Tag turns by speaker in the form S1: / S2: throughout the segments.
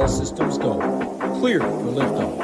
S1: All systems go. Clear for liftoff.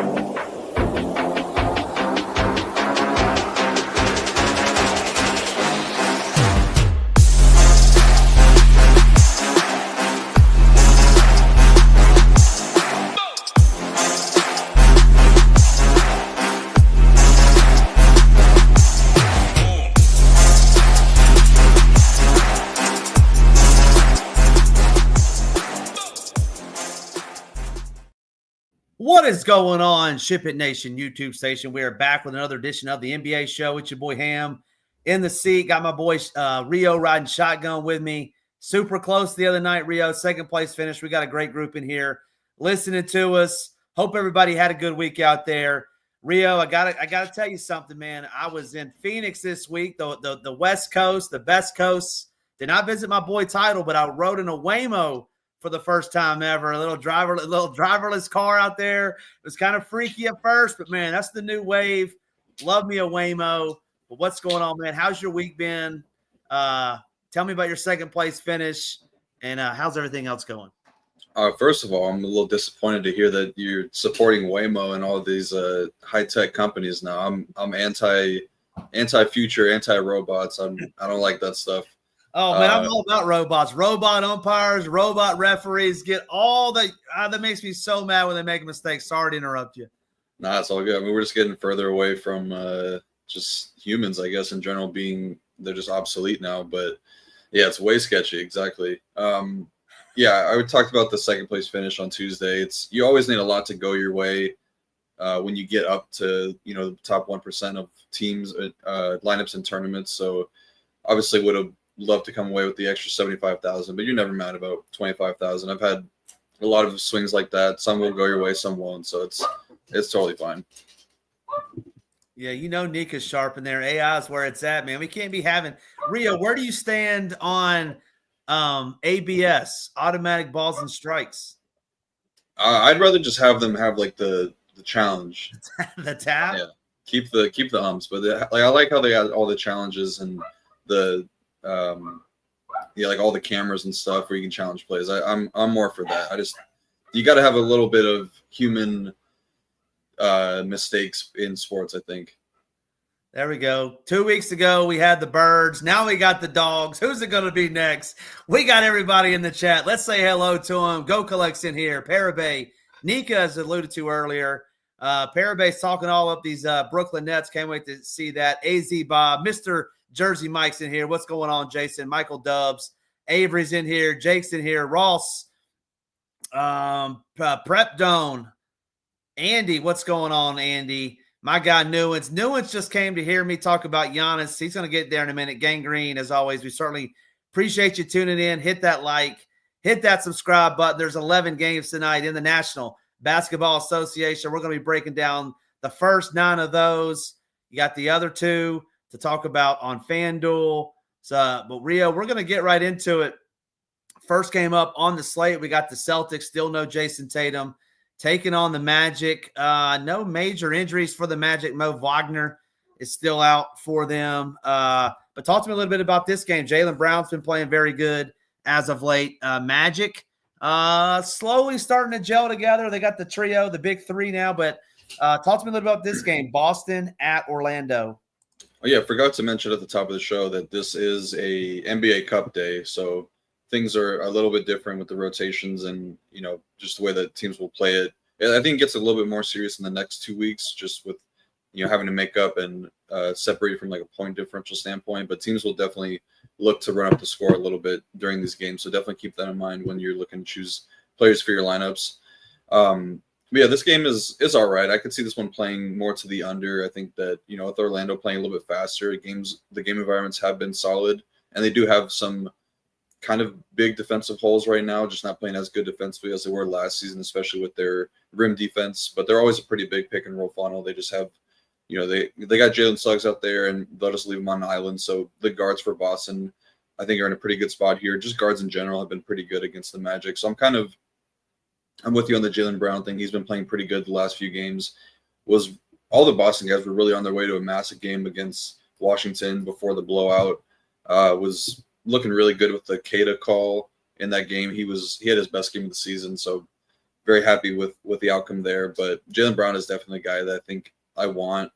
S2: What is going on, Ship It Nation YouTube station? We are back with another edition of the NBA show. It's your boy Ham in the seat. Got my boy Rio riding shotgun with me. Super close the other night, Rio. Second place finish. We got a great group in here listening to us. Hope everybody had a good week out there. Rio, I gotta tell you something, man. I was in Phoenix this week, the West Coast, the best coast. Did not visit my boy Tidal, but I rode in a Waymo for the first time ever. A little driverless car out there. It was kind of freaky at first, but man, that's the new wave. Love me a Waymo. But what's going on, man? How's your week been? Tell me about your second place finish, and how's everything else going?
S3: First of all, I'm a little disappointed to hear that you're supporting Waymo and all these high-tech companies now. I'm anti-future, anti-robots. I don't like that stuff.
S2: Oh, man, I'm all about robots. Robot umpires, robot referees, get all the that makes me so mad when they make a mistake. Sorry to interrupt you.
S3: Nah, it's all good. I mean, we're just getting further away from just humans, I guess, in general, they're just obsolete now. But, yeah, it's way sketchy, exactly. Yeah, I talked about the second place finish on Tuesday. You always need a lot to go your way when you get up to, the top 1% of teams, lineups and tournaments. So, obviously would have love to come away with the extra 75,000, but you're never mad about 25,000. I've had a lot of swings like that. Some will go your way, some won't. So it's totally fine.
S2: Yeah, Nika's sharp in there. AI is where it's at, man. We can't be having Rio. Where do you stand on ABS, automatic balls and strikes?
S3: I'd rather just have them have like the challenge,
S2: the tap.
S3: Yeah, keep the humps, but I like how they got all the challenges and the like all the cameras and stuff where you can challenge plays. I'm more for that. You got to have a little bit of human mistakes in sports, I think.
S2: There we go. 2 weeks ago, we had the birds. Now we got the dogs. Who's it going to be next? We got everybody in the chat. Let's say hello to them. Go Collects in here. Parabay. Nika, as alluded to earlier. Parabay's talking all up these Brooklyn Nets. Can't wait to see that. AZ Bob. Mr. Jersey Mike's in here. What's going on, Jason? Michael Dubs. Avery's in here. Jake's in here. Ross. Prep Dome. Andy, what's going on, Andy? My guy, Newens. Newens just came to hear me talk about Giannis. He's going to get there in a minute. Gangrene, as always, we certainly appreciate you tuning in. Hit that like. Hit that subscribe button. There's 11 games tonight in the National Basketball Association. We're going to be breaking down the first 9 of those. You got the other 2 to talk about on FanDuel. But Rio, we're going to get right into it. First game up on the slate, we got the Celtics. Still no Jason Tatum. Taking on the Magic. No major injuries for the Magic. Mo Wagner is still out for them. But talk to me a little bit about this game. Jaylen Brown's been playing very good as of late. Magic slowly starting to gel together. They got the trio, the big 3 now. But talk to me a little bit about this game. Boston at Orlando.
S3: Oh, yeah, forgot to mention at the top of the show that this is a NBA Cup day, so things are a little bit different with the rotations and, just the way that teams will play it. I think it gets a little bit more serious in the next 2 weeks just with, having to make up and separate from like a point differential standpoint, but teams will definitely look to run up the score a little bit during these games, so definitely keep that in mind when you're looking to choose players for your lineups. But yeah, this game is all right. I could see this one playing more to the under. I think that, with Orlando playing a little bit faster, the game environments have been solid, and they do have some kind of big defensive holes right now, just not playing as good defensively as they were last season, especially with their rim defense. But they're always a pretty big pick and roll funnel. They just have, they got Jalen Suggs out there, and they'll just leave him on an island. So the guards for Boston, I think, are in a pretty good spot here. Just guards in general have been pretty good against the Magic. So I'm with you on the Jaylen Brown thing. He's been playing pretty good the last few games. All the Boston guys were really on their way to a massive game against Washington before the blowout. Was looking really good with the Keita call in that game. He had his best game of the season. So very happy with the outcome there. But Jaylen Brown is definitely a guy that I think I want.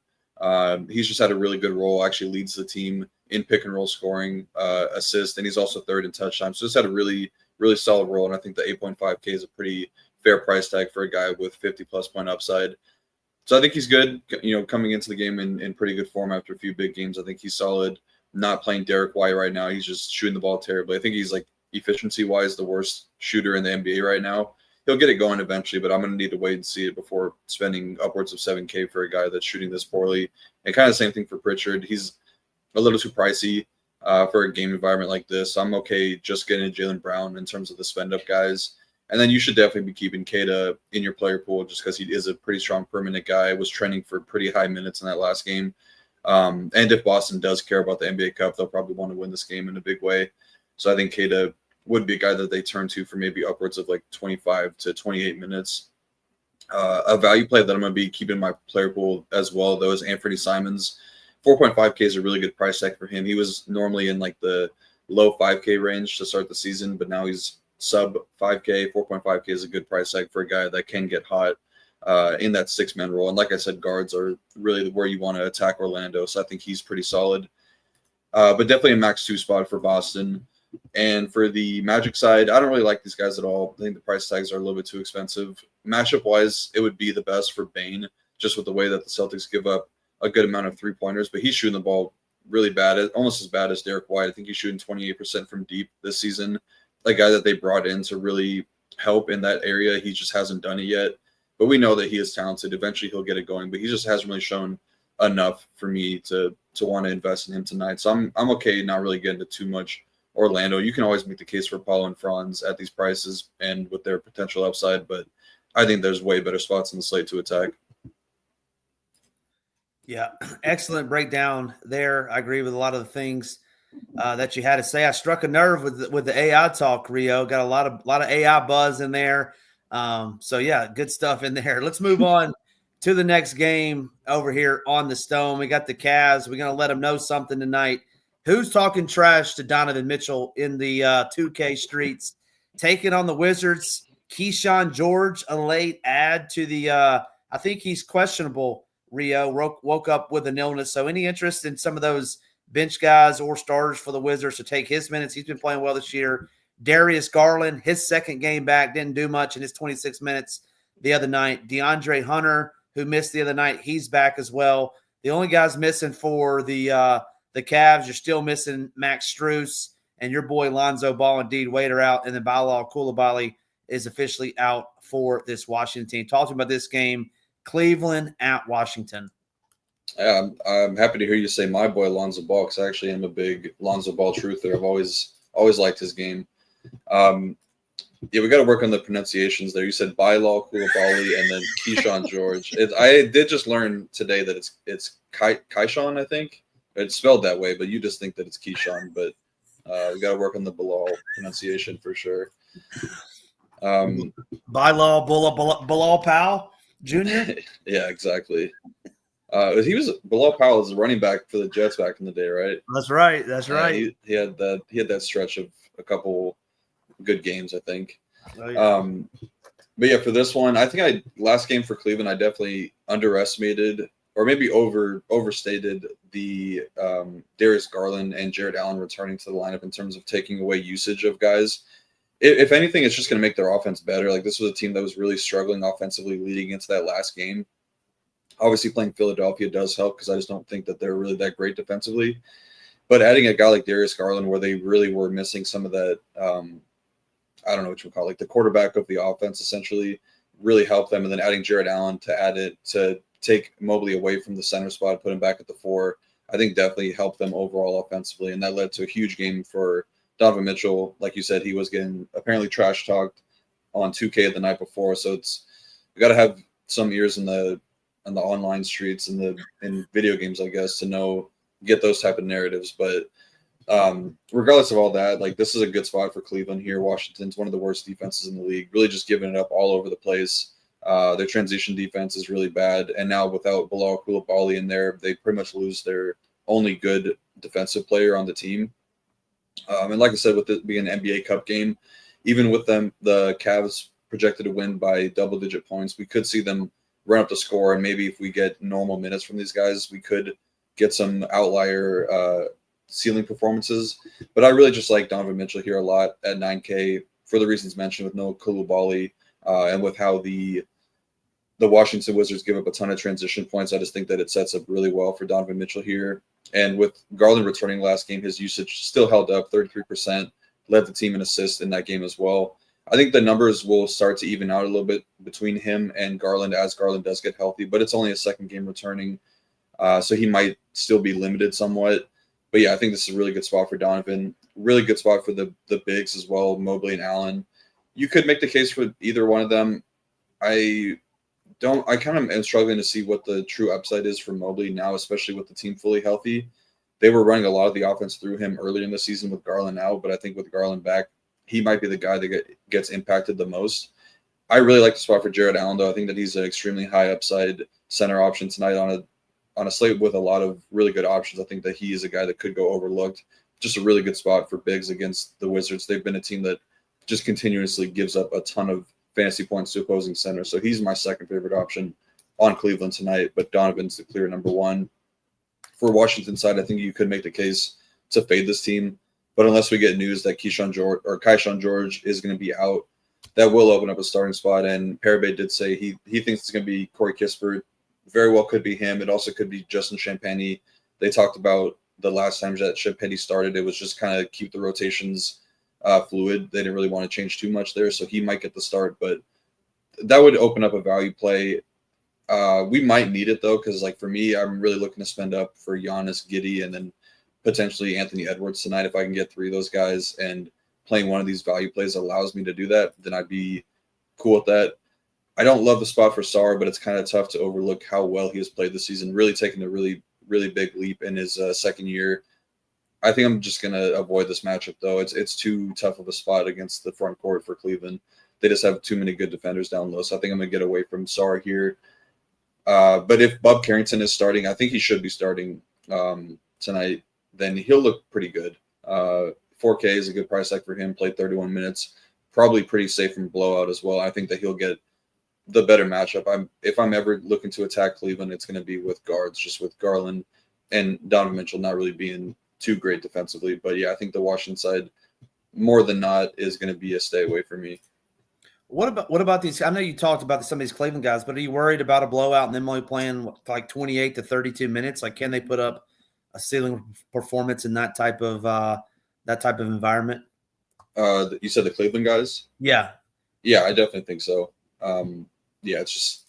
S3: He's just had a really good role, actually leads the team in pick and roll scoring, assist, and he's also third in touchdowns. So just had a really, really solid role. And I think the 8.5K is a pretty fair price tag for a guy with 50-plus point upside. So I think he's good, coming into the game in pretty good form after a few big games. I think he's solid. Not playing Derek White right now. He's just shooting the ball terribly. I think he's like efficiency-wise the worst shooter in the NBA right now. He'll get it going eventually, but I'm going to need to wait and see it before spending upwards of 7K for a guy that's shooting this poorly. And kind of the same thing for Pritchard. He's a little too pricey for a game environment like this. So I'm okay just getting Jaylen Brown in terms of the spend-up guys. And then you should definitely be keeping Keita in your player pool just because he is a pretty strong per-minute guy. Was trending for pretty high minutes in that last game. And if Boston does care about the NBA Cup, they'll probably want to win this game in a big way. So I think Keita would be a guy that they turn to for maybe upwards of like 25 to 28 minutes. A value play that I'm going to be keeping in my player pool as well, though, is Anthony Simons. 4.5K is a really good price tag for him. He was normally in like the low 5K range to start the season, but now he's sub 5K. 4.5K is a good price tag for a guy that can get hot in that six-man role. And like I said, guards are really where you want to attack Orlando, so I think he's pretty solid. But definitely a max 2 spot for Boston. And for the Magic side, I don't really like these guys at all. I think the price tags are a little bit too expensive. Matchup-wise, it would be the best for Bane, just with the way that the Celtics give up a good amount of three-pointers. But he's shooting the ball really bad, almost as bad as Derek White. I think he's shooting 28% from deep this season. A guy that they brought in to really help in that area. He just hasn't done it yet. But we know that he is talented. Eventually he'll get it going. But he just hasn't really shown enough for me to want to invest in him tonight. So I'm okay not really getting into too much Orlando. You can always make the case for Paulo and Franz at these prices and with their potential upside, but I think there's way better spots in the slate to attack.
S2: Yeah, excellent breakdown there. I agree with a lot of the things that you had to say. I struck a nerve with the AI talk, Rio. Got a lot of AI buzz in there. So yeah, good stuff in there. Let's move on to the next game over here on the Stone. We got the Cavs. We're gonna let them know something tonight. Who's talking trash to Donovan Mitchell in the 2K streets? Taking on the Wizards. Keyshawn George, a late add to the I think he's questionable, Rio. Woke up with an illness. So any interest in some of those bench guys or starters for the Wizards to take his minutes? He's been playing well this year. Darius Garland, his second game back, didn't do much in his 26 minutes the other night. DeAndre Hunter, who missed the other night, he's back as well. The only guys missing for the Cavs, you're still missing Max Strus and your boy Lonzo Ball and Deed Wade are out, and then Bilal Coulibaly is officially out for this Washington team. Talking about this game, Cleveland at Washington.
S3: Yeah, I'm happy to hear you say my boy Lonzo Ball, because I actually am a big Lonzo Ball truther. I've always liked his game. Yeah, we got to work on the pronunciations there. You said Bilal Coulibaly and then Keyshawn George. I did just learn today that it's Keyshawn, I think. It's spelled that way, but you just think that it's Keyshawn. But we got to work on the Bilal pronunciation for sure.
S2: Bilal Powell Jr.?
S3: Yeah, exactly. Bilal Powell was a running back for the Jets back in the day, right?
S2: That's right. That's right.
S3: He had that stretch of a couple good games, I think.
S2: Oh, yeah.
S3: But yeah, for this one, I think last game for Cleveland, I definitely underestimated or maybe overstated the Darius Garland and Jared Allen returning to the lineup in terms of taking away usage of guys. If anything, it's just going to make their offense better. Like, this was a team that was really struggling offensively leading into that last game. Obviously, playing Philadelphia does help because I just don't think that they're really that great defensively. But adding a guy like Darius Garland, where they really were missing some of that, I don't know what you would call it, like the quarterback of the offense, essentially, really helped them. And then adding Jared Allen to add it to take Mobley away from the center spot, put him back at the 4, I think definitely helped them overall offensively. And that led to a huge game for Donovan Mitchell. Like you said, he was getting apparently trash talked on 2K the night before. So we got to have some ears in the online streets and in video games, I guess, to get those type of narratives. But regardless of all that, like, this is a good spot for Cleveland here. Washington's one of the worst defenses in the league, really just giving it up all over the place. Their transition defense is really bad. And now without Bilal Coulibaly in there, they pretty much lose their only good defensive player on the team. And like I said, with it being an NBA Cup game, even with them, the Cavs projected to win by double-digit points. We could see them run up the score, and maybe if we get normal minutes from these guys, we could get some outlier ceiling performances. But I really just like Donovan Mitchell here a lot at 9K for the reasons mentioned with no Coulibaly and with how the Washington Wizards give up a ton of transition points. I just think that it sets up really well for Donovan Mitchell here. And with Garland returning last game, his usage still held up 33%, led the team in assists in that game as well. I think the numbers will start to even out a little bit between him and Garland as Garland does get healthy, but it's only a second game returning, so he might still be limited somewhat. But yeah, I think this is a really good spot for Donovan. Really good spot for the bigs as well, Mobley and Allen. You could make the case for either one of them. I kind of am struggling to see what the true upside is for Mobley now, especially with the team fully healthy. They were running a lot of the offense through him earlier in the season with Garland out, but I think with Garland back, he might be the guy that gets impacted the most. I really like the spot for Jared Allen, though. I think that he's an extremely high upside center option tonight on a slate with a lot of really good options. I think that he is a guy that could go overlooked. Just a really good spot for bigs against the Wizards. They've been a team that just continuously gives up a ton of fantasy points to opposing center. So he's my second favorite option on Cleveland tonight, but Donovan's the clear number one. For Washington side, I think you could make the case to fade this team, but unless we get news that Keyshawn George is going to be out, that will open up a starting spot. And Parabay did say he thinks it's going to be Corey Kispert. Very well could be him. It also could be Justin Champagnie. They talked about the last time that Champagnie started, it was just kind of keep the rotations fluid. They didn't really want to change too much there, so he might get the start, but that would open up a value play. We might need it though, because like for me, I'm really looking to spend up for Giannis, Giddey, and then potentially Anthony Edwards tonight. If I can get three of those guys and playing one of these value plays allows me to do that, then I'd be cool with that. I don't love the spot for Sarr, but it's kind of tough to overlook how well he has played this season, really taking a really, really big leap in his second year. I think I'm just going to avoid this matchup, though. It's too tough of a spot against the front court for Cleveland. They just have too many good defenders down low, so I think I'm going to get away from Sarr here. But if Bob Carrington is starting, I think he should be starting tonight, then he'll look pretty good. 4K is a good price tag for him, played 31 minutes, probably pretty safe from blowout as well. I think that he'll get the better matchup. If I'm ever looking to attack Cleveland, it's going to be with guards, just with Garland and Donovan Mitchell not really being too great defensively. But yeah, I think the Washington side, more than not, is going to be a stay away for me.
S2: What about these? I know you talked about some of these Cleveland guys, but are you worried about a blowout and them only playing like 28 to 32 minutes? Like, can they put up a ceiling performance in that type of environment?
S3: You said the Cleveland guys?
S2: Yeah,
S3: I definitely think so. It's just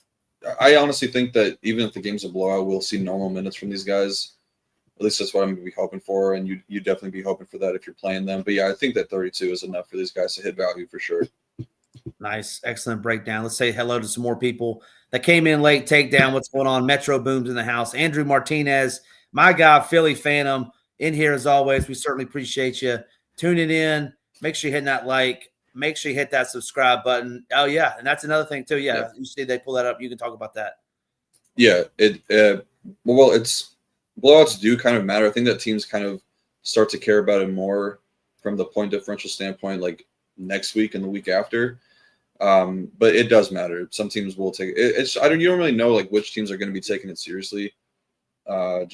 S3: I honestly think that even if the game's a blowout, we'll see normal minutes from these guys. At least that's what I'm going to be hoping for, and you definitely be hoping for that if you're playing them. But yeah, I think that 32 is enough for these guys to hit value for sure.
S2: Nice. Excellent breakdown. Let's say hello to some more people that came in late. Take down what's going on. Metro Booms in the house. Andrew Martinez, my guy, Philly Phantom, in here as always. We certainly appreciate you tuning in. Make sure you hit that like. Make sure you hit that subscribe button. Oh, yeah. And that's another thing, too. Yeah. You see they pull that up. You can talk about that.
S3: Yeah. It's blowouts do kind of matter. I think that teams kind of start to care about it more from the point differential standpoint, like next week and the week after. But it does matter. Some teams will take it. You don't really know like which teams are going to be taking it seriously. I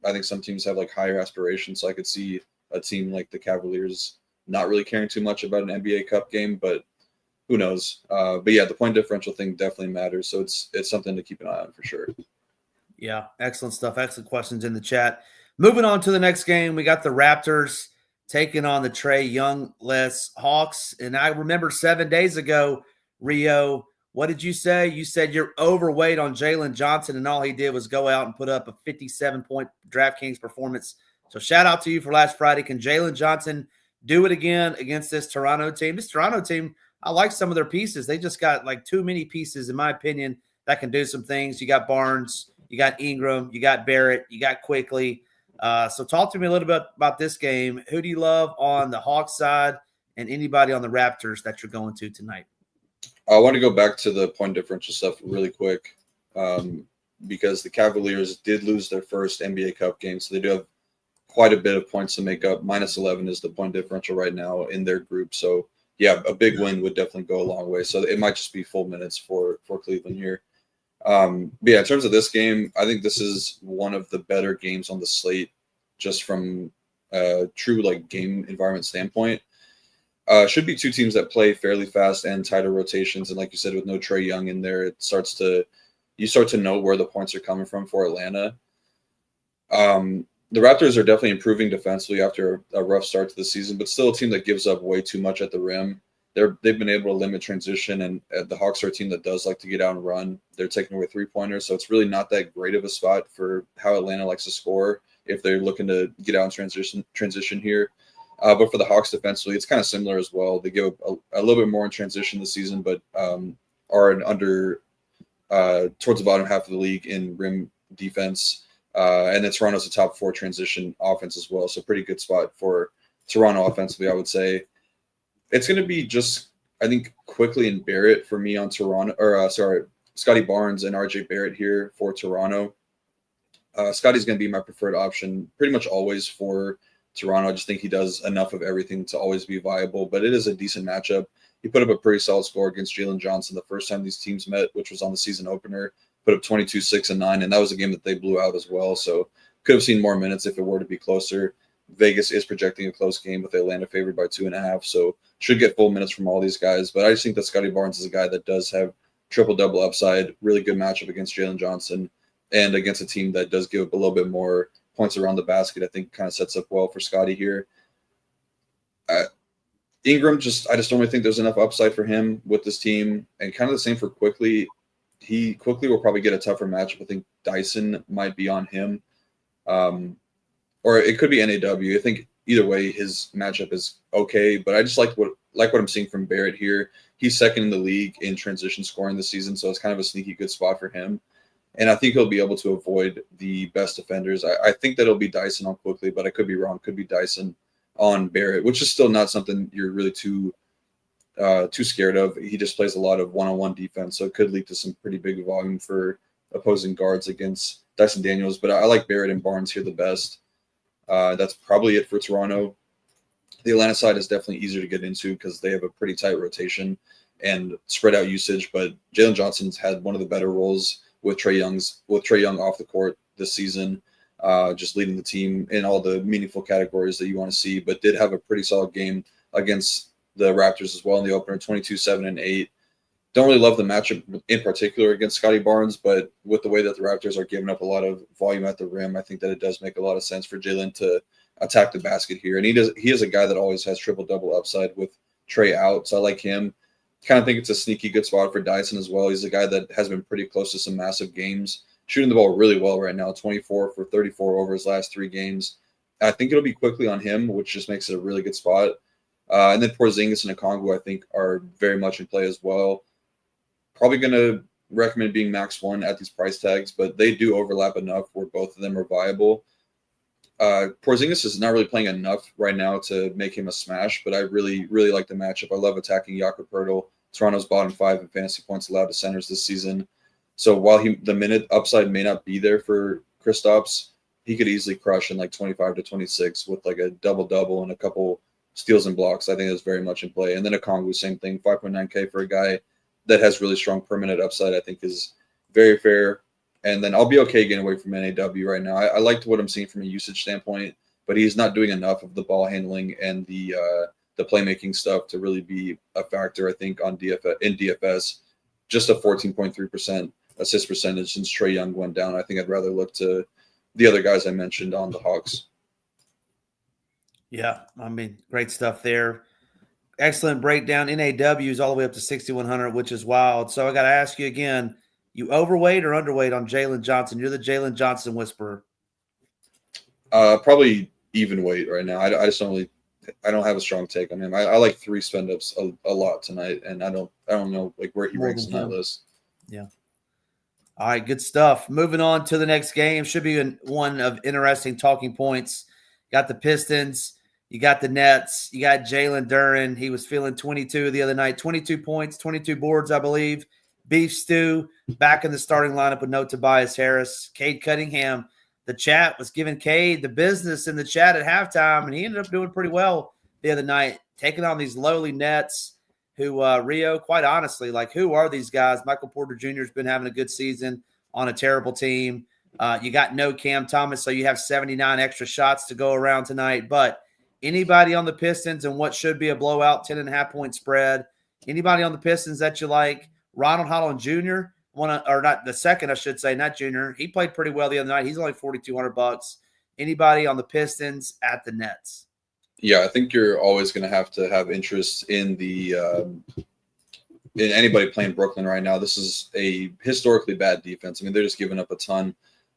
S3: think some teams have like higher aspirations. So I could see a team like the Cavaliers not really caring too much about an NBA Cup game, but who knows? But yeah, the point differential thing definitely matters. So it's something to keep an eye on for sure.
S2: Yeah, excellent stuff. Excellent questions in the chat. Moving on to the next game, we got the Raptors taking on the Trae Young-less Hawks. And I remember 7 days ago, Rio, what did you say? You said you're overweight on Jalen Johnson, and all he did was go out and put up a 57-point DraftKings performance. So shout out to you for last Friday. Can Jalen Johnson do it again against this Toronto team? This Toronto team, I like some of their pieces. They just got like too many pieces, in my opinion, that can do some things. You got Barnes, you got Ingram, you got Barrett, you got Quickly. So talk to me a little bit about this game. Who do you love on the Hawks side and anybody on the Raptors that you're going to tonight?
S3: I want to go back to the point differential stuff really quick because the Cavaliers did lose their first NBA Cup game, so they do have quite a bit of points to make up. -11 is the point differential right now in their group. So yeah, a big win would definitely go a long way. So it might just be full minutes for Cleveland here. But yeah, in terms of this game, I think this is one of the better games on the slate, just from a true like game environment standpoint. Should be two teams that play fairly fast and tighter rotations, and like you said, with no Trae Young in there, you start to know where the points are coming from for Atlanta. The Raptors are definitely improving defensively after a rough start to the season, but still a team that gives up way too much at the rim. They've been able to limit transition, and the Hawks are a team that does like to get out and run. They're taking away three-pointers, so it's really not that great of a spot for how Atlanta likes to score if they're looking to get out and transition here. But for the Hawks defensively, it's kind of similar as well. They give a little bit more in transition this season, but are under towards the bottom half of the league in rim defense. And then Toronto's a top 4 transition offense as well. So pretty good spot for Toronto offensively, I would say. It's going to be just, I think, Quickly and Barrett for me on Toronto, Scotty Barnes and RJ Barrett here for Toronto. Scotty's going to be my preferred option pretty much always for Toronto. I just think he does enough of everything to always be viable, but it is a decent matchup. He put up a pretty solid score against Jalen Johnson the first time these teams met, which was on the season opener. Put up 22, 6, and 9, and that was a game that they blew out as well. So could have seen more minutes if it were to be closer. Vegas is projecting a close game with Atlanta favored by 2.5, so should get full minutes from all these guys. But I just think that Scotty Barnes is a guy that does have triple-double upside, really good matchup against Jalen Johnson, and against a team that does give up a little bit more points around the basket. I think kind of sets up well for Scotty here. Ingram, I just don't really think there's enough upside for him with this team, and kind of the same for Quickly. He quickly will probably get a tougher matchup. I think Dyson might be on him. Or it could be NAW. I think either way, his matchup is okay. But I just like what I'm seeing from Barrett here. He's second in the league in transition scoring this season, so it's kind of a sneaky good spot for him. And I think he'll be able to avoid the best defenders. I think that it'll be Dyson on Quickly, but I could be wrong. Could be Dyson on Barrett, which is still not something you're really too scared of. He just plays a lot of one-on-one defense, so it could lead to some pretty big volume for opposing guards against Dyson Daniels. But I like Barrett and Barnes here the best. That's probably it for Toronto. The Atlanta side is definitely easier to get into because they have a pretty tight rotation and spread out usage. But Jalen Johnson's had one of the better roles with Trae Young off the court this season, just leading the team in all the meaningful categories that you want to see. But did have a pretty solid game against the Raptors as well in the opener, 22, 7, and 8. Don't really love the matchup in particular against Scotty Barnes, but with the way that the Raptors are giving up a lot of volume at the rim, I think that it does make a lot of sense for Jalen to attack the basket here. And he is a guy that always has triple-double upside with Trae out, so I like him. Kind of think it's a sneaky good spot for Dyson as well. He's a guy that has been pretty close to some massive games, shooting the ball really well right now, 24 for 34 over his last 3 games. I think it'll be Quickly on him, which just makes it a really good spot. And then Porzingis and Okongwu, I think, are very much in play as well. Probably going to recommend being max 1 at these price tags, but they do overlap enough where both of them are viable. Porzingis is not really playing enough right now to make him a smash, but I really, really like the matchup. I love attacking Jakob Poeltl, Toronto's bottom 5 in fantasy points allowed to centers this season. So while the minute upside may not be there for Kristaps, he could easily crush in like 25 to 26 with like a double-double and a couple steals and blocks. I think that's very much in play. And then Okongwu, same thing, 5.9K for a guy that has really strong permanent upside, I think is very fair. And then I'll be okay getting away from NAW right now. I liked what I'm seeing from a usage standpoint, but he's not doing enough of the ball handling and the playmaking stuff to really be a factor, I think, in DFS. Just a 14.3% assist percentage since Trae Young went down. I think I'd rather look to the other guys I mentioned on the Hawks.
S2: Yeah, I mean, great stuff there. Excellent breakdown. NAW is all the way up to 6,100, which is wild. So I got to ask you again, you overweight or underweight on Jalen Johnson? You're the Jalen Johnson whisperer.
S3: Probably even weight right now. I just don't have a strong take on him. I like 3 spend-ups a lot tonight, and I don't know like where he ranks on that list.
S2: Yeah. All right, good stuff. Moving on to the next game. Should be one of interesting talking points. Got the Pistons. You got the Nets. You got Jalen Duren. He was feeling 22 the other night. 22 points, 22 boards, I believe. Beef stew back in the starting lineup with no Tobias Harris. Cade Cunningham. The chat was giving Cade the business in the chat at halftime, and he ended up doing pretty well. the other night, taking on these lowly Nets who, Rio, quite honestly, like, who are these guys? Michael Porter Jr. has been having a good season on a terrible team. You got no Cam Thomas, so you have 79 extra shots to go around tonight. But anybody on the Pistons and what should be a blowout 10.5-point spread, anybody on the Pistons that you like? Ronald Holland Jr., or not the second, I should say, not Junior. He played pretty well the other night. He's only $4,200. Anybody on the Pistons at the Nets?
S3: Yeah, I think you're always going to have interest in in anybody playing Brooklyn right now. This is a historically bad defense. I mean, they're just giving up a ton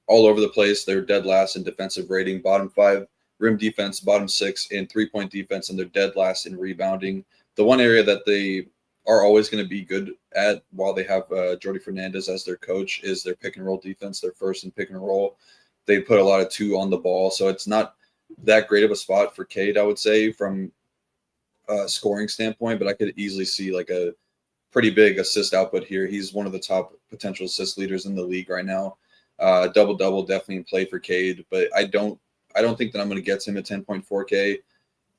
S3: all over the place. They're dead last in defensive rating, bottom 5 rim defense, bottom 6 in 3-point defense, and they're dead last in rebounding. The one area that they are always going to be good at while they have Jordi Fernandez as their coach is their pick and roll defense. They're first in pick and roll. They put a lot of 2 on the ball, so it's not that great of a spot for Cade, I would say, from a scoring standpoint, but I could easily see like a pretty big assist output here. He's one of the top potential assist leaders in the league right now. Double-double definitely in play for Cade, but I don't think that I'm going to get to him at 10.4K.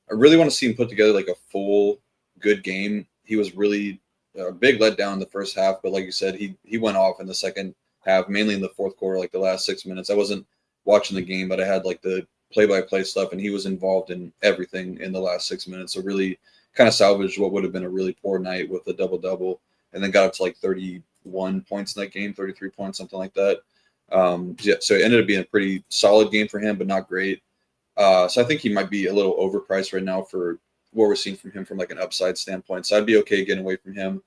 S3: I really want to see him put together like a full good game. He was really a big letdown in the first half, but like you said, he went off in the second half, mainly in the fourth quarter, like the last 6 minutes. I wasn't watching the game, but I had like the play-by-play stuff, and he was involved in everything in the last 6 minutes. So really kind of salvaged what would have been a really poor night with a double-double, and then got up to like 31 points in that game, 33 points, something like that. So it ended up being a pretty solid game for him, but not great. So I think he might be a little overpriced right now for what we're seeing from him from like an upside standpoint. So I'd be okay getting away from him.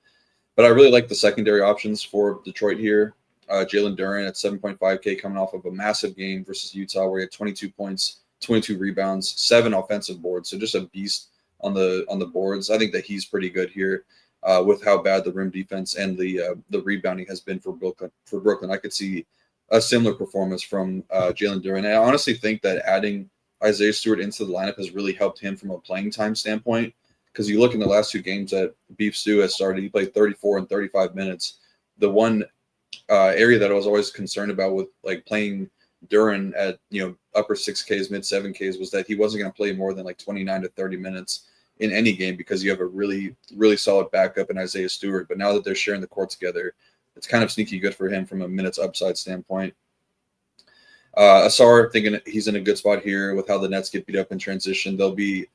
S3: But I really like the secondary options for Detroit here. Jalen Duren at 7.5K coming off of a massive game versus Utah where he had 22 points, 22 rebounds, 7 offensive boards. So just a beast on the boards. I think that he's pretty good here with how bad the rim defense and the rebounding has been for Brooklyn. I could see a similar performance from Jalen Duren. And I honestly think that adding Isaiah Stewart into the lineup has really helped him from a playing time standpoint, because you look in the last 2 games that Beef Stew has started, he played 34 and 35 minutes. The one area that I was always concerned about with like playing Duren at upper 6Ks, mid 7Ks was that he wasn't going to play more than like 29 to 30 minutes in any game because you have a really, really solid backup in Isaiah Stewart. But now that they're sharing the court together, it's kind of sneaky good for him from a minutes upside standpoint. Asar, thinking he's in a good spot here with how the Nets get beat up in transition. They'll be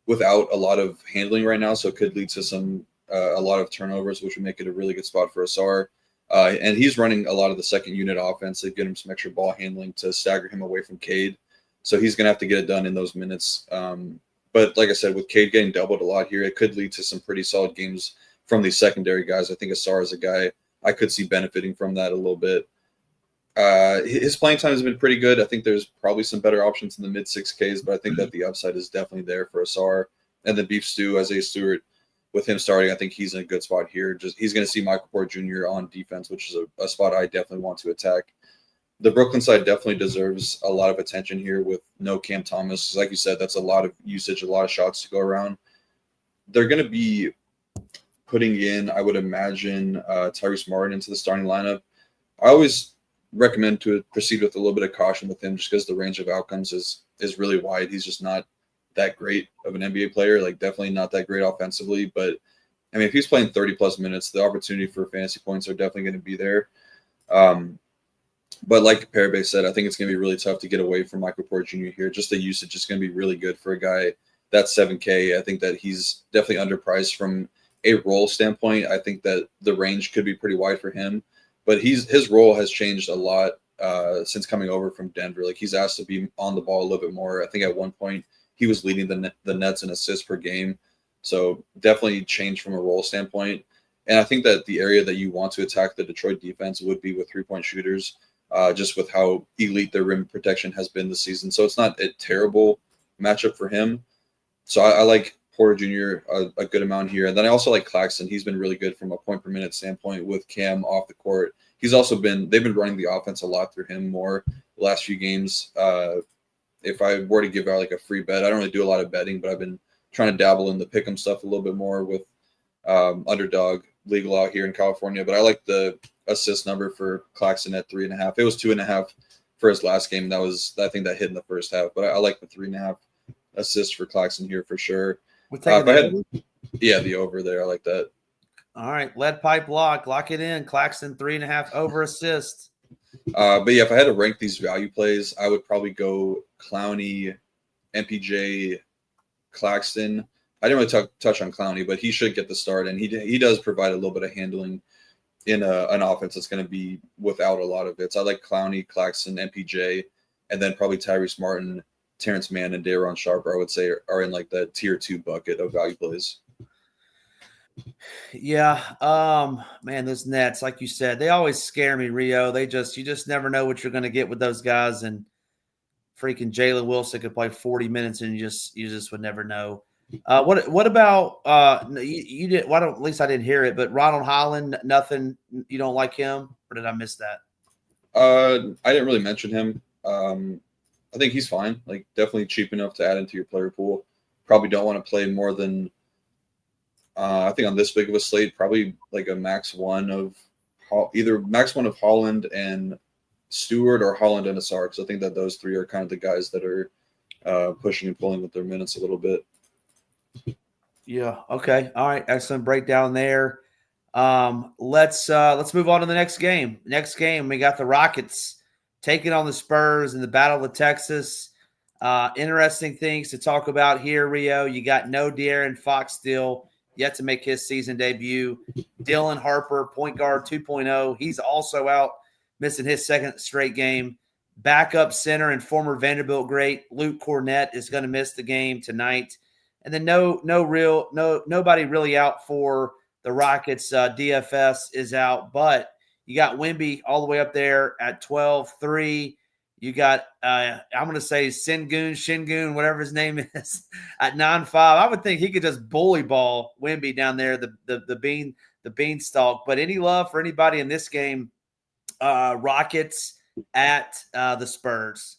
S3: without a lot of handling right now, so it could lead to a lot of turnovers, which would make it a really good spot for Asar. And he's running a lot of the second unit offense to get him some extra ball handling to stagger him away from Cade. So he's going to have to get it done in those minutes. But like I said, with Cade getting doubled a lot here, it could lead to some pretty solid games from these secondary guys. I think Asar is a guy I could see benefiting from that a little bit. His playing time has been pretty good. I think there's probably some better options in the mid 6Ks, but I think that the upside is definitely there for Asar. And then Beef Stew, Isaiah Stewart, with him starting, I think he's in a good spot here. He's going to see Michael Porter Jr. on defense, which is a spot I definitely want to attack. The Brooklyn side definitely deserves a lot of attention here with no Cam Thomas. Like you said, that's a lot of usage, a lot of shots to go around. They're going to be putting in, I would imagine, Tyrese Martin into the starting lineup. I always recommend to proceed with a little bit of caution with him just because the range of outcomes is really wide. He's just not that great of an NBA player, like definitely not that great offensively. But I mean, if he's playing 30+ minutes, the opportunity for fantasy points are definitely going to be there. But like Parabay said, I think it's going to be really tough to get away from Michael Porter Jr. here. Just the usage is going to be really good for a guy that's 7K. I think that he's definitely underpriced from a role standpoint. I think that the range could be pretty wide for him, but his role has changed a lot since coming over from Denver. Like he's asked to be on the ball a little bit more. I think at one point he was leading the Nets in assists per game. So definitely changed from a role standpoint. And I think that the area that you want to attack the Detroit defense would be with 3-point shooters, just with how elite their rim protection has been this season. So it's not a terrible matchup for him. So I like Porter Jr. A good amount here. And then I also like Claxton. He's been really good from a point per minute standpoint with Cam off the court. He's also they've been running the offense a lot through him more the last few games. If I were to give out like a free bet, I don't really do a lot of betting, but I've been trying to dabble in the pick'em stuff a little bit more with underdog legal out here in California. But I like the assist number for Claxton at 3.5. It was 2.5 for his last game. I think that hit in the first half, but I like the 3.5 assists for Claxton here for sure.
S2: We're taking the over?
S3: The over there. I like that.
S2: All right, lead pipe lock it in. Claxton 3.5 over assist.
S3: But yeah, if I had to rank these value plays, I would probably go Clowney, MPJ, Claxton. I didn't really touch on Clowney, but he should get the start, and he does provide a little bit of handling in an offense that's going to be without a lot of it. So I like Clowney, Claxton, MPJ, and then probably Tyrese Martin, Terrence Mann, and Day'Ron Sharper, I would say, are in like the tier 2 bucket of value plays.
S2: Yeah. Man, those Nets, like you said, they always scare me, Rio. You just never know what you're going to get with those guys. And freaking Jalen Wilson could play 40 minutes and you just would never know. What about you did? Why don't, at least I didn't hear it, but Ronald Holland, nothing. You don't like him, or did I miss that?
S3: I didn't really mention him. I think he's fine. Like, definitely cheap enough to add into your player pool. Probably don't want to play more than I think on this big of a slate, probably like a max one of Holland and Stewart, or Holland and Asar, because I think that those three are kind of the guys that are pushing and pulling with their minutes a little bit.
S2: Yeah. Okay. All right. Excellent breakdown there. Let's move on to the next game. Next game, we got the Rockets taking on the Spurs in the Battle of Texas. Interesting things to talk about here, Rio. You got no De'Aaron Fox still yet to make his season debut. Dylan Harper, point guard 2.0. He's also out, missing his second straight game. Backup center and former Vanderbilt great Luke Cornett is going to miss the game tonight. And then nobody really out for the Rockets. DFS is out, but you got Wemby all the way up there at 12-3. You got, I'm going to say Shingun, whatever his name is, at 9-5. I would think he could just bully ball Wemby down there, the beanstalk. But any love for anybody in this game? Rockets at the Spurs.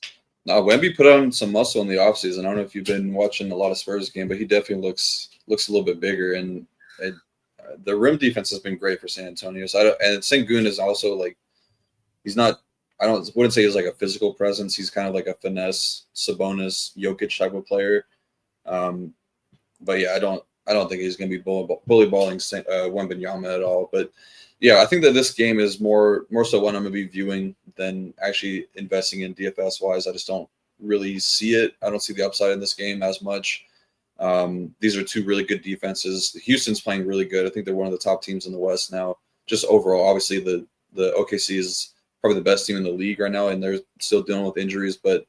S3: Wemby put on some muscle in the offseason. I don't know if you've been watching a lot of Spurs game, but he definitely looks a little bit bigger. And the rim defense has been great for San Antonio. So and Sengun is also like, he's not. Wouldn't say he's like a physical presence. He's kind of like a finesse, Sabonis, Jokic type of player. But yeah, I don't think he's going to be bully balling Wembanyama at all. But yeah, I think that this game is more so one I'm going to be viewing than actually investing in DFS wise. I just don't really see it. I don't see the upside in this game as much. These are two really good defenses. Houston's playing really good. I think they're one of the top teams in the West now. Just overall, obviously the OKC is probably the best team in the league right now, and they're still dealing with injuries, but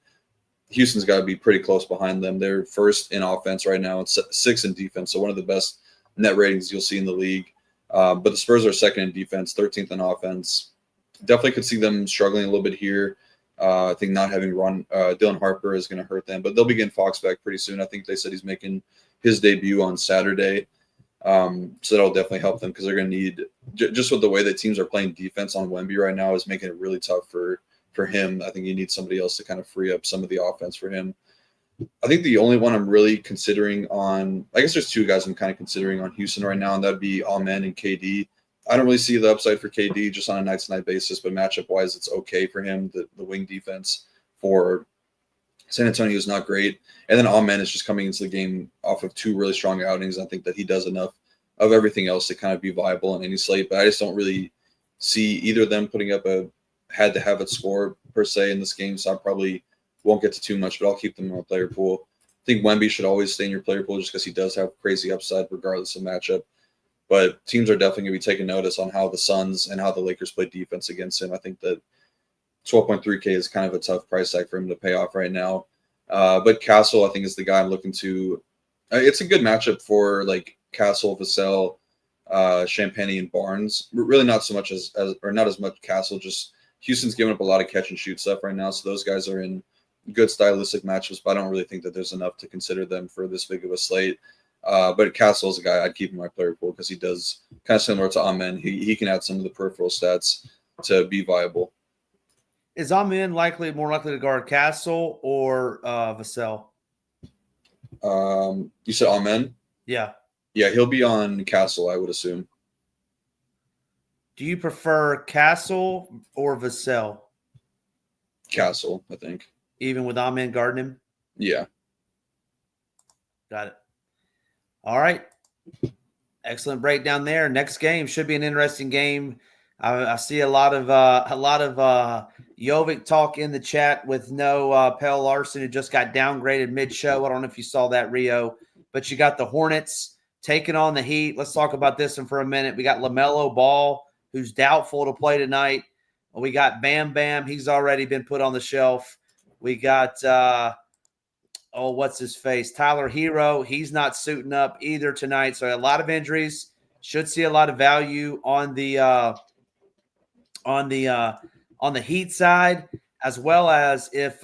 S3: Houston's got to be pretty close behind them. They're first in offense right now. It's 6th in defense, so one of the best net ratings you'll see in the league. But the Spurs are 2nd in defense, 13th in offense. Definitely could see them struggling a little bit here. I think not having Dylan Harper is going to hurt them, but they'll be getting Fox back pretty soon. I think they said he's making his debut on Saturday. So that'll definitely help them, because they're going to need, just with the way that teams are playing defense on Wemby right now, is making it really tough for him. I think you need somebody else to kind of free up some of the offense for him. I think the only one I'm really considering I guess there's two guys I'm kind of considering on Houston right now, and that'd be Amen and KD. I don't really see the upside for KD just on a night-to-night basis, but matchup-wise, it's okay for him. The wing defense for San Antonio is not great. And then Amen is just coming into the game off of 2 really strong outings. I think that he does enough of everything else to kind of be viable in any slate, but I just don't really see either of them putting up a had-to-have-it score per se in this game, so I probably won't get to too much, but I'll keep them in my player pool. I think Wemby should always stay in your player pool just because he does have crazy upside regardless of matchup. But teams are definitely going to be taking notice on how the Suns and how the Lakers play defense against him. I think that 12.3K is kind of a tough price tag for him to pay off right now. But Castle, I think, is the guy I'm looking to. It's a good matchup for like Castle, Vassell, Champagny, and Barnes. Really not so much not as much Castle. Just Houston's giving up a lot of catch and shoot stuff right now, so those guys are in good stylistic matchups. But I don't really think that there's enough to consider them for this big of a slate. But Castle is a guy I'd keep in my player pool because he does kind of similar to Amen. He can add some of the peripheral stats to be viable.
S2: Is Amen more likely to guard Castle or Vassell?
S3: You said Amen?
S2: Yeah.
S3: Yeah, he'll be on Castle, I would assume.
S2: Do you prefer Castle or Vassell?
S3: Castle, I think.
S2: Even with Amen guarding him?
S3: Yeah.
S2: Got it. All right. Excellent breakdown there. Next game should be an interesting game. I see a lot of Jovic talk in the chat with no Pell Larson, who just got downgraded mid-show. I don't know if you saw that, Rio, but you got the Hornets taking on the Heat. Let's talk about this one for a minute. We got LaMelo Ball, who's doubtful to play tonight. We got Bam Bam. He's already been put on the shelf. We got what's his face? Tyler Hero. He's not suiting up either tonight. So a lot of injuries. Should see a lot of value on the Heat side, as well as if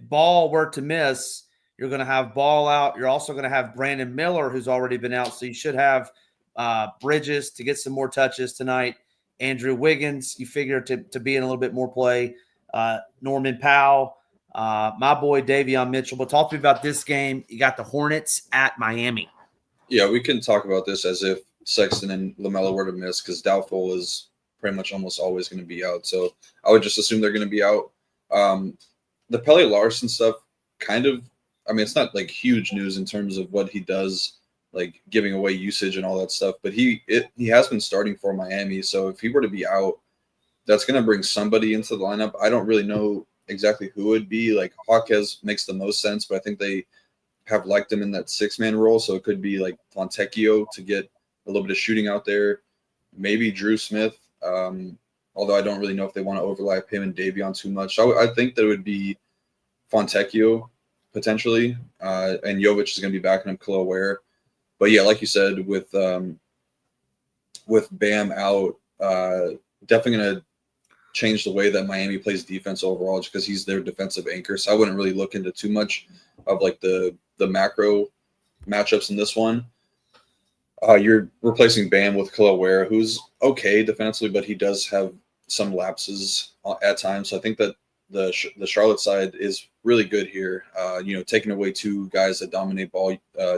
S2: Ball were to miss, you're going to have Ball out. You're also going to have Brandon Miller, who's already been out. So you should have Bridges to get some more touches tonight. Andrew Wiggins, you figure to be in a little bit more play. Norman Powell. My boy Davion Mitchell. But talk to me about this game. You got the Hornets at Miami.
S3: Yeah, we can talk about this as if Sexton and LaMelo were to miss, because doubtful is pretty much almost always going to be out. So I would just assume they're going to be out. The Pelle Larson stuff kind of, I mean, it's not like huge news in terms of what he does, like giving away usage and all that stuff. But he has been starting for Miami. So if he were to be out, that's going to bring somebody into the lineup. I don't really know exactly who it would be. Like Hawkes makes the most sense, but I think they have liked him in that 6-man role. So it could be like Fontecchio to get a little bit of shooting out there. Maybe Drew Smith. Although I don't really know if they want to overlap him and Davion too much. I think that it would be Fontecchio potentially, and Jovic is going to be backing up Khalil Ware. But yeah, like you said, with Bam out, definitely going to change the way that Miami plays defense overall, just because he's their defensive anchor. So I wouldn't really look into too much of like the macro matchups in this one. You're replacing Bam with Khalil Ware, who's okay defensively, but he does have some lapses at times. So I think that the Charlotte side is really good here. Taking away two guys that dominate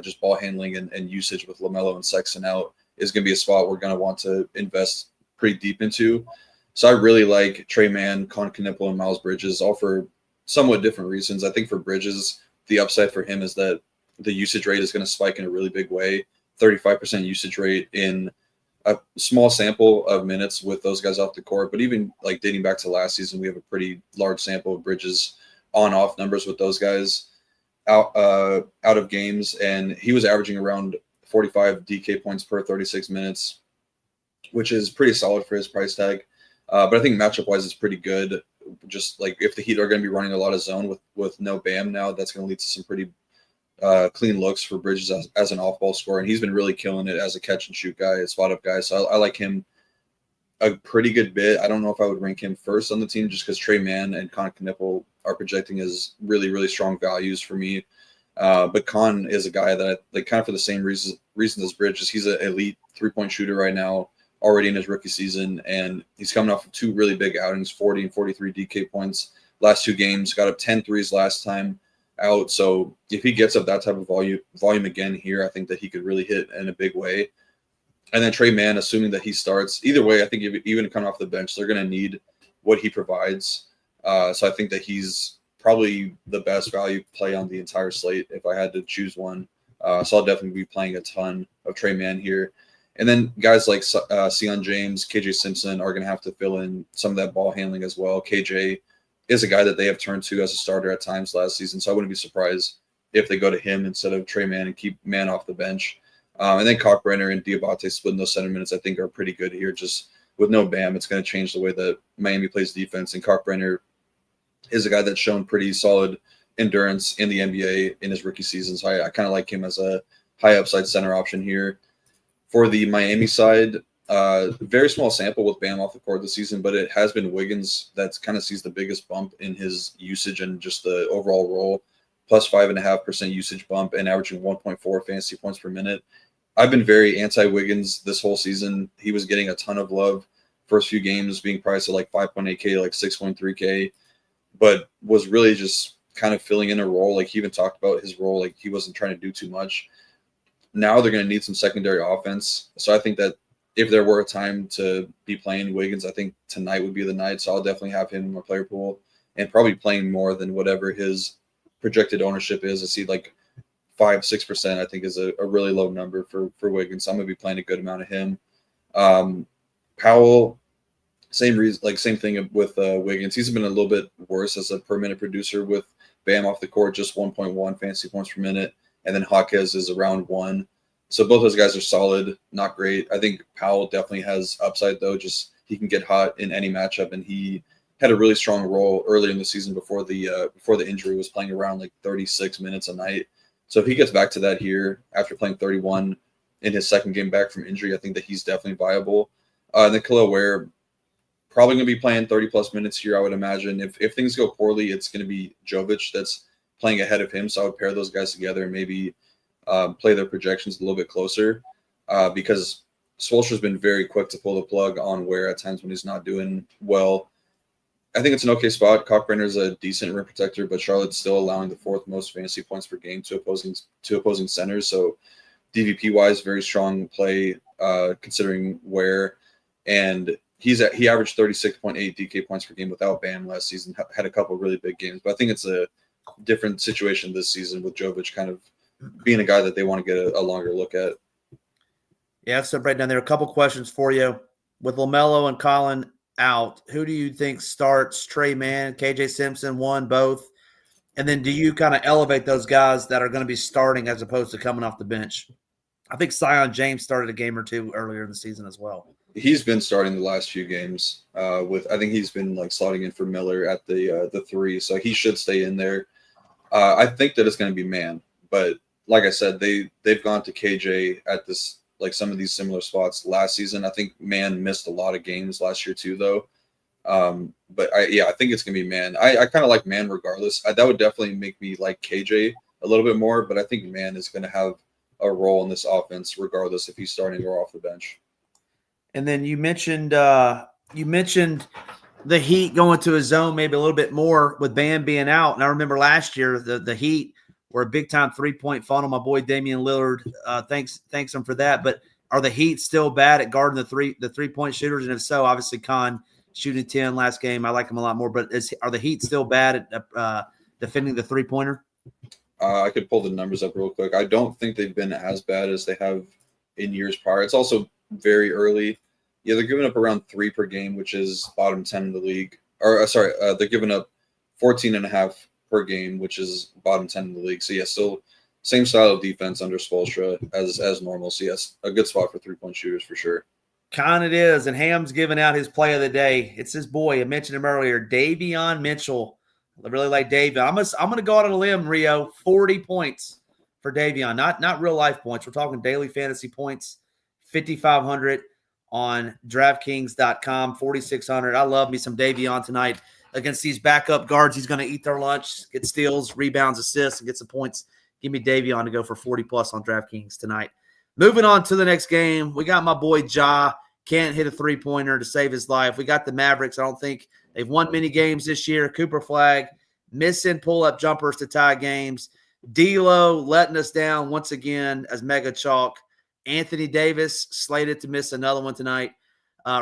S3: just ball handling and usage with LaMelo and Sexton out is going to be a spot we're going to want to invest pretty deep into. So I really like Trey Mann, Con Knipple, and Miles Bridges, all for somewhat different reasons. I think for Bridges, the upside for him is that the usage rate is going to spike in a really big way. 35% usage rate in a small sample of minutes with those guys off the court. But even like dating back to last season, we have a pretty large sample of Bridges on-off numbers with those guys out of games. And he was averaging around 45 DK points per 36 minutes, which is pretty solid for his price tag. But I think matchup-wise, it's pretty good. Just like if the Heat are going to be running a lot of zone with no Bam now, that's going to lead to some pretty clean looks for Bridges as an off-ball scorer. And he's been really killing it as a catch-and-shoot guy, a spot-up guy. So I like him a pretty good bit. I don't know if I would rank him first on the team just because Trey Mann and Con Knipple are projecting as really, really strong values for me. But Con is a guy that, like, kind of for the same reason as Bridges, he's an elite three-point shooter right now, already in his rookie season, and he's coming off of two really big outings, 40 and 43 DK points last two games, got up 10 threes last time out. So if he gets up that type of volume again here, I think that he could really hit in a big way. And then Trey Mann, assuming that he starts, either way, I think even coming off the bench, they're going to need what he provides. So I think that he's probably the best value play on the entire slate if I had to choose one. So I'll definitely be playing a ton of Trey Mann here. And then guys like Sion James, KJ Simpson are going to have to fill in some of that ball handling as well. KJ is a guy that they have turned to as a starter at times last season, so I wouldn't be surprised if they go to him instead of Trey Mann and keep Mann off the bench. And then Cockbrenner and Diabate splitting those center minutes, I think, are pretty good here. Just with no Bam, it's going to change the way that Miami plays defense. And Cockbrenner is a guy that's shown pretty solid endurance in the NBA in his rookie season, so I kind of like him as a high upside center option here. For the Miami side, very small sample with Bam off the court this season, but it has been Wiggins that kind of sees the biggest bump in his usage and just the overall role, plus 5.5% usage bump and averaging 1.4 fantasy points per minute. I've been very anti-Wiggins this whole season. He was getting a ton of love first few games, being priced at like 5.8K, like 6.3K, but was really just kind of filling in a role. Like he even talked about his role, like he wasn't trying to do too much. Now they're going to need some secondary offense. So I think that if there were a time to be playing Wiggins, I think tonight would be the night. So I'll definitely have him in my player pool and probably playing more than whatever his projected ownership is. I see like 5-6%, I think is a really low number for Wiggins. So I'm going to be playing a good amount of him. Powell, same reason, like same thing with Wiggins. He's been a little bit worse as a per minute producer with Bam off the court, just 1.1 fantasy points per minute. And then Hawkes is around 1. So both those guys are solid, not great. I think Powell definitely has upside, though. Just he can get hot in any matchup, and he had a really strong role earlier in the season before the injury, was playing around like 36 minutes a night. So if he gets back to that here after playing 31 in his second game back from injury, I think that he's definitely viable. And then Khalil Ware, probably going to be playing 30-plus minutes here, I would imagine. If things go poorly, it's going to be Jovic that's playing ahead of him. So I would pair those guys together and maybe play their projections a little bit closer because Spoelstra's been very quick to pull the plug on Ware at times when he's not doing well. I think it's an okay spot. Cockburner's a decent rim protector, but Charlotte's still allowing the 4th most fantasy points per game to opposing centers. So DVP-wise, very strong play considering Ware. And he averaged 36.8 DK points per game without Bam last season, had a couple really big games. But I think it's a different situation this season with Jovic kind of being a guy that they want to get a longer look at.
S2: Yeah, so right down there, a couple questions for you. With LaMelo and Colin out, who do you think starts? Trey Mann, KJ Simpson, one, both? And then do you kind of elevate those guys that are going to be starting as opposed to coming off the bench? I think Zion James started a game or two earlier in the season as well.
S3: He's been starting the last few games I think he's been like slotting in for Miller at the 3, so he should stay in there. I think that it's going to be Mann, but like I said, they've gone to KJ at this, like some of these similar spots last season. I think Mann missed a lot of games last year too, though. But I think it's gonna be Mann. I kind of like Mann regardless. That would definitely make me like KJ a little bit more, but I think Mann is gonna have a role in this offense regardless if he's starting or off the bench.
S2: And then you mentioned the Heat going to a zone maybe a little bit more with Bam being out. And I remember last year the Heat were a big-time three-point funnel. My boy Damian Lillard, thanks him for that. But are the Heat still bad at guarding the three-point shooters? And if so, obviously Khan shooting 10 last game. I like him a lot more. But are the Heat still bad at defending the three-pointer?
S3: I could pull the numbers up real quick. I don't think they've been as bad as they have in years prior. It's also very early. Yeah, they're giving up around 3 per game, which is bottom 10 in the league. They're giving up 14.5 per game, which is bottom 10 in the league. So, yeah, still same style of defense under Spoelstra as normal. So, yes, a good spot for three-point shooters for sure.
S2: Con it is, and Ham's giving out his play of the day. It's his boy. I mentioned him earlier, Davion Mitchell. I really like Davion. I'm going to go out on a limb, Rio. 40 points for Davion. Not real life points. We're talking daily fantasy points. 5,500 on DraftKings.com. 4,600. I love me some Davion tonight against these backup guards. He's going to eat their lunch, get steals, rebounds, assists, and get some points. Give me Davion to go for 40+ on DraftKings tonight. Moving on to the next game, we got my boy Ja. Can't hit a three-pointer to save his life. We got the Mavericks. I don't think they've won many games this year. Cooper Flag missing pull-up jumpers to tie games. D'Lo letting us down once again as mega chalk. Anthony Davis slated to miss another one tonight.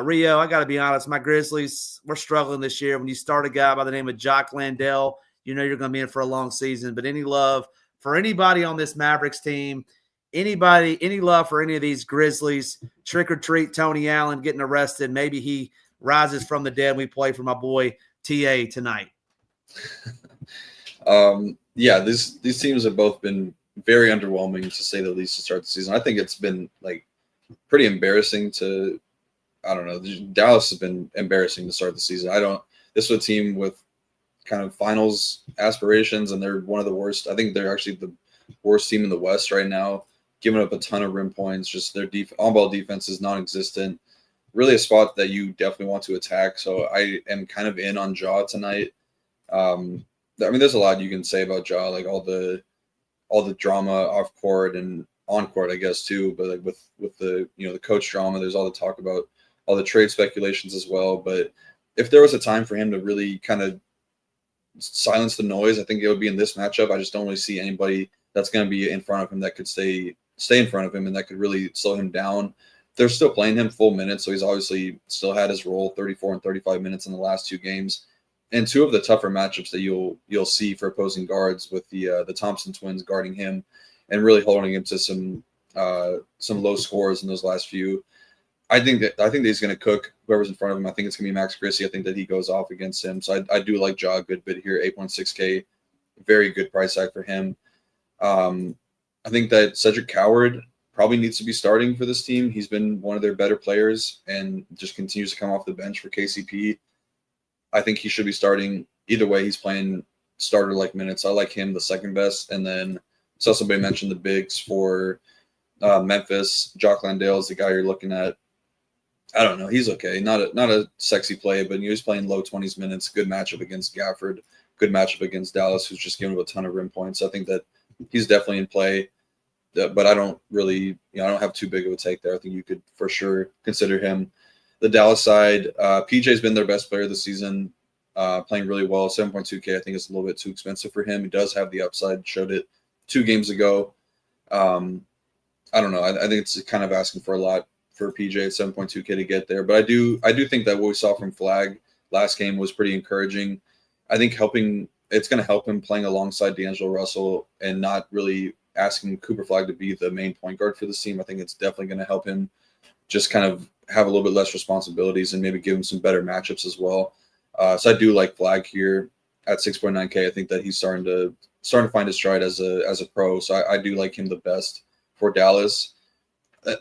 S2: Rio, I got to be honest, my Grizzlies, we're struggling this year. When you start a guy by the name of Jock Landale, you know you're going to be in for a long season. But any love for anybody on this Mavericks team, any love for any of these Grizzlies, trick or treat Tony Allen getting arrested. Maybe he rises from the dead. We play for my boy TA tonight.
S3: These teams have both been very underwhelming to say the least to start the season. I think it's been like pretty embarrassing Dallas has been embarrassing to start the season. This was a team with kind of finals aspirations, and they're one of the worst. I think they're actually the worst team in the West right now, giving up a ton of rim points. Just their on-ball defense is non-existent. Really a spot that you definitely want to attack. So I am kind of in on Ja tonight. There's a lot you can say about Ja, like all the drama off court and on court, I guess too. But like with the the coach drama, there's all the talk about all the trade speculations as well. But if there was a time for him to really kind of silence the noise, I think it would be in this matchup. I just don't really see anybody that's going to be in front of him that could stay in front of him and that could really slow him down. They're still playing him full minutes, so he's obviously still had his role, 34 and 35 minutes in the last 2 games. and two of the tougher matchups that you'll see for opposing guards with the Thompson twins guarding him and really holding him to some low scores in those last few. I think that he's going to cook whoever's in front of him. I think it's going to be Max Christie. I think that he goes off against him. So I do like Ja a good bit here, 8.6K, very good price tag for him. I think that Cedric Coward probably needs to be starting for this team. He's been one of their better players and just continues to come off the bench for KCP. I think he should be starting. Either way, he's playing starter-like minutes. I like him the second best. And then so somebody mentioned the bigs for Memphis. Jock Landale is the guy you're looking at. I don't know. He's okay. Not a sexy play, but he's playing low 20s minutes. Good matchup against Gafford. Good matchup against Dallas, who's just giving him a ton of rim points. I think that he's definitely in play. But I don't really, I don't have too big of a take there. I think you could for sure consider him. The Dallas side, PJ's been their best player this season, playing really well. 7.2K, I think it's a little bit too expensive for him. He does have the upside, showed it 2 games ago. I don't know. I think it's kind of asking for a lot for PJ at 7.2K to get there. But I do think that what we saw from Flag last game was pretty encouraging. I think it's going to help him playing alongside D'Angelo Russell and not really asking Cooper Flag to be the main point guard for this team. I think it's definitely going to help him just kind of have a little bit less responsibilities and maybe give him some better matchups as well. So I do like Flag here at 6.9K. I think that he's starting to find his stride as a pro. So I do like him the best for Dallas.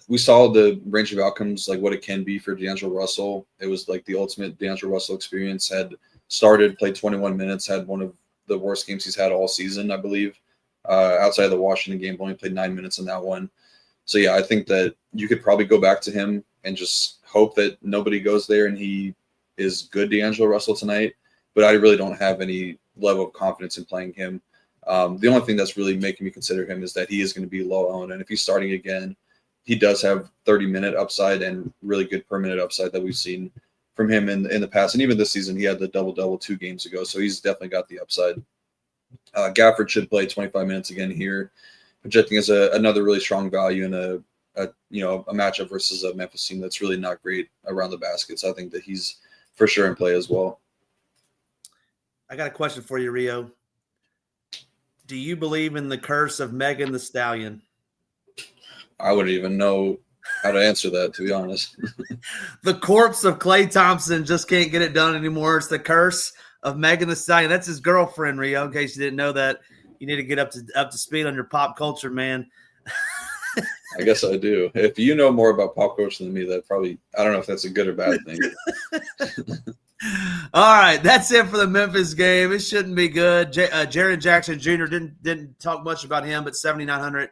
S3: We saw the range of outcomes, like what it can be for D'Angelo Russell. It was like the ultimate D'Angelo Russell experience. Had started, played 21 minutes, had one of the worst games he's had all season, I believe. Outside of the Washington game, only played 9 minutes in that one. So yeah, I think that you could probably go back to him and just hope that nobody goes there and he is good D'Angelo Russell tonight. But I really don't have any level of confidence in playing him. The only thing that's really making me consider him is that he is going to be low owned, and if he's starting again, he does have 30-minute upside and really good per minute upside that we've seen from him in the past. And even this season, he had the double-double 2 games ago, so he's definitely got the upside. Gafford should play 25 minutes again here, projecting as another really strong value in a matchup versus a Memphis team that's really not great around the basket. So I think that he's for sure in play as well.
S2: I got a question for you, Rio. Do you believe in the curse of Megan Thee Stallion?
S3: I wouldn't even know how to answer that, to be honest.
S2: The corpse of Klay Thompson just can't get it done anymore. It's the curse of Megan Thee Stallion. That's his girlfriend, Rio. In case you didn't know that, you need to get up to speed on your pop culture, man.
S3: I guess I do. If you know more about pop culture than me, that probably, I don't know if that's a good or bad thing.
S2: All right, that's it for the Memphis game. It shouldn't be good. Jaren Jackson Jr. didn't talk much about him, but 7,900.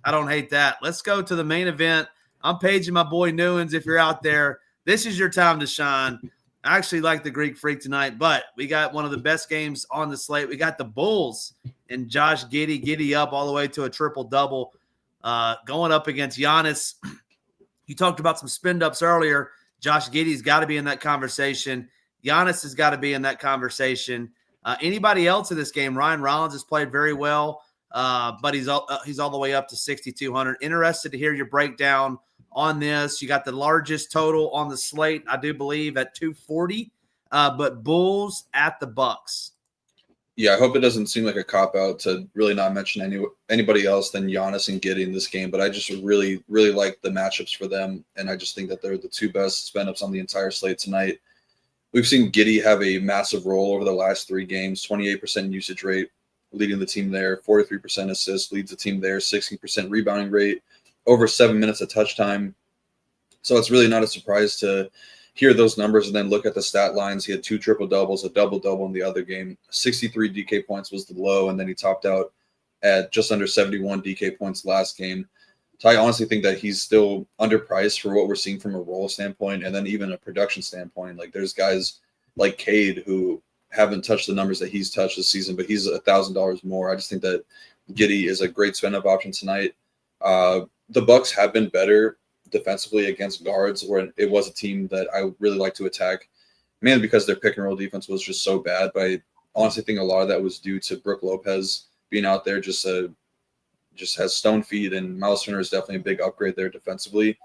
S2: I don't hate that. Let's go to the main event. I'm paging my boy Newens. If you're out there, this is your time to shine. I actually like the Greek Freak tonight, but we got one of the best games on the slate. We got the Bulls and Josh Giddey up all the way to a triple-double going up against Giannis. You talked about some spin-ups earlier. Josh Giddey's got to be in that conversation. Giannis has got to be in that conversation. Anybody else in this game? Ryan Rollins has played very well, but he's all the way up to 6,200. Interested to hear your breakdown on this. You got the largest total on the slate, I do believe, at 240, but Bulls at the Bucks.
S3: Yeah, I hope it doesn't seem like a cop-out to really not mention anybody else than Giannis and Giddey in this game, but I just really, really like the matchups for them, and I just think that they're the 2 best spin-ups on the entire slate tonight. We've seen Giddey have a massive role over the last 3 games, 28% usage rate, leading the team there, 43% assists, leads the team there, 16% rebounding rate, over 7 minutes of touch time. So it's really not a surprise to hear those numbers and then look at the stat lines. He had 2 triple-doubles, a double-double in the other game. 63 DK points was the low, and then he topped out at just under 71 DK points last game. So I honestly think that he's still underpriced for what we're seeing from a role standpoint and then even a production standpoint. Like there's guys like Cade who haven't touched the numbers that he's touched this season, but he's $1,000 more. I just think that Giddey is a great spin-up option tonight. The Bucks have been better defensively against guards, where it was a team that I really like to attack, mainly because their pick and roll defense was just so bad. But I honestly think a lot of that was due to Brook Lopez being out there, just has stone feet, and Miles Turner is definitely a big upgrade there defensively.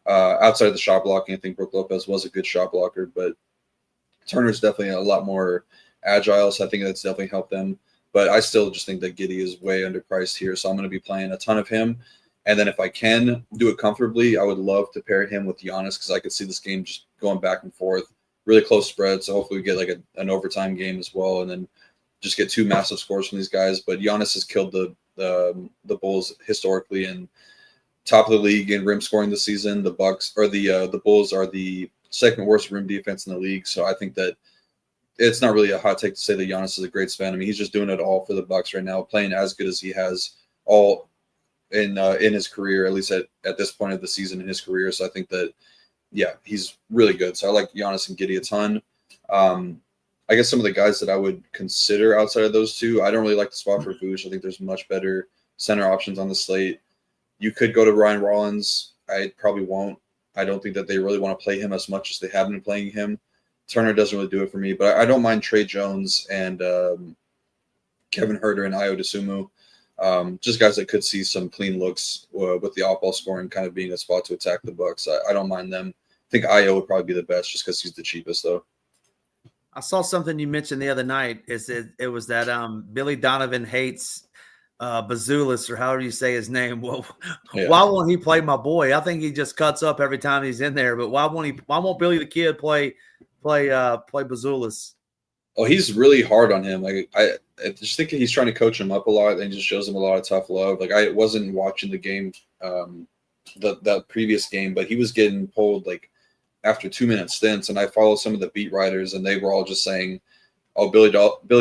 S3: Outside of the shot blocking, I think Brook Lopez was a good shot blocker, but Turner's definitely a lot more agile, so I think that's definitely helped them. But I still just think that Giddey is way underpriced here, so I'm going to be playing a ton of him. And then if I can do it comfortably, I would love to pair him with Giannis because I could see this game just going back and forth, really close spread. So hopefully we get like an overtime game as well, and then just get 2 massive scores from these guys. But Giannis has killed the Bulls historically and top of the league in rim scoring this season. The Bulls are the second worst rim defense in the league. So I think that it's not really a hot take to say that Giannis is a great spend. I mean, he's just doing it all for the Bucks right now, playing as good as he has all in his career, at least at this point of the season in his career. So I think that, yeah, he's really good. So I like Giannis and Giddey a ton. I guess some of the guys that I would consider outside of those two, I don't really like the spot for Vooch. I think there's much better center options on the slate. You could go to Ryan Rollins. I probably won't. I don't think that they really want to play him as much as they have been playing him. Turner doesn't really do it for me, but I don't mind Trey Jones and Kevin Huerter and Ayo Dosunmu. Just guys that could see some clean looks with the off-ball scoring kind of being a spot to attack the Bucks. I don't mind them. I think Ayo would probably be the best just because he's the cheapest, though.
S2: I saw something you mentioned the other night. It was that Billy Donovan hates Bazulis, or however you say his name. Well,
S3: yeah.
S2: Why won't he play my boy? I think he just cuts up every time he's in there. But why won't Billy the Kid play Bazulis?
S3: Oh, he's really hard on him. Like I just think he's trying to coach him up a lot and just shows him a lot of tough love. Like I wasn't watching the game, the previous game, but he was getting pulled like after 2-minute stints, and I followed some of the beat writers, and they were all just saying, "Oh, Billy